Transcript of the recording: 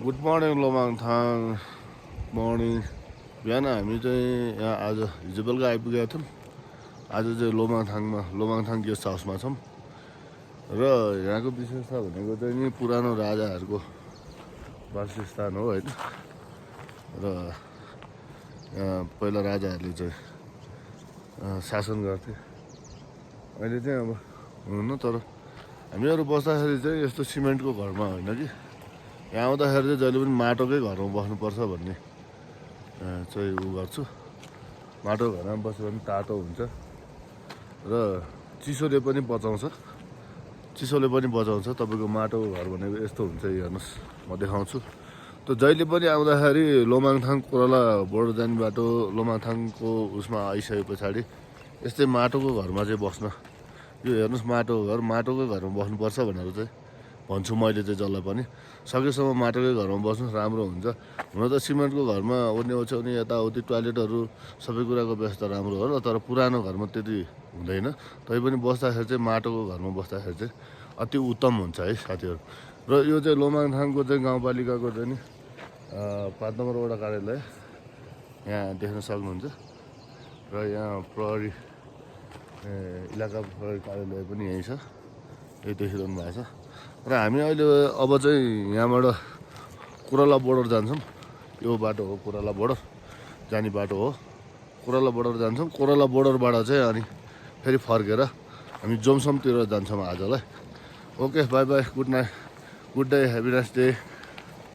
Good morning लोमाङथाङ morning. बिहान हामी चाहिँ यहाँ आज हिजो बेलुका आइपुगेका थियौँ। आज चाहिँ लोमाङथाङ गेस्ट हाउसमा छौँ र यहाँको विशेषता भनेको चाहिँ नि पुरानो राजाहरूको वासस्थान हो होइन। र यहाँ पहिला राजाहरूले चाहिँ शासन गर्थे। अहिले चाहिँ अब हुनुहुन्न, तर हामीहरू बस्दाखेरि चाहिँ यस्तो सिमेन्टको घरमा होइन कि यहाँ आउँदाखेरि चाहिँ जहिले पनि माटोकै घरमा बस्नुपर्छ भन्ने चाहिँ उ गर्छु। माटोको घरमा बस्यो भने तातो हुन्छ र चिसोले पनि बचाउँछ। तपाईँको माटोको घर भनेको यस्तो हुन्छ, हेर्नुहोस् म देखाउँछु। त जहिले पनि आउँदाखेरि लोमाङथाङ कोराला बोर्डर जाने बाटो लोमाङथाङको उसमा आइसके पछाडि यस्तै माटोको घरमा चाहिँ बस्न, यो हेर्नुहोस् माटोकै घरमा बस्नुपर्छ भनेर चाहिँ भन्छु मैले चाहिँ जसलाई पनि। सकेसम्म माटोकै घरमा बस्नु राम्रो हुन्छ। हुन त सिमेन्टको घरमा ओर्ने ओछ्याउने यताउति टोयलेटहरू सबै कुराको व्यवस्था राम्रो हो र, तर पुरानो घरमा त्यति हुँदैन। तैपनि बस्दाखेरि चाहिँ माटोको घरमा बस्दाखेरि चाहिँ अति उत्तम हुन्छ है साथीहरू। र यो चाहिँ लोमाङथाङको चाहिँ गाउँपालिकाको चाहिँ नि 5 नम्बर वडा कार्यालय यहाँ देख्न सक्नुहुन्छ। र यहाँ प्रहरी इलाका प्रहरी कार्यालय पनि यहीँ छ, यही देखिरहनु भएको छ। र हामी अहिले अब चाहिँ यहाँबाट कोराला बोर्डर जान्छौँ। यो बाटो हो कोराला बोर्डर जाने बाटो हो। कोराला बोर्डर जान्छौँ। कोराला बोर्डरबाट चाहिँ अनि फेरि फर्केर हामी जोमसोमतिर जान्छौँ आजलाई। Okay, by by, good night, good day, happy nice day.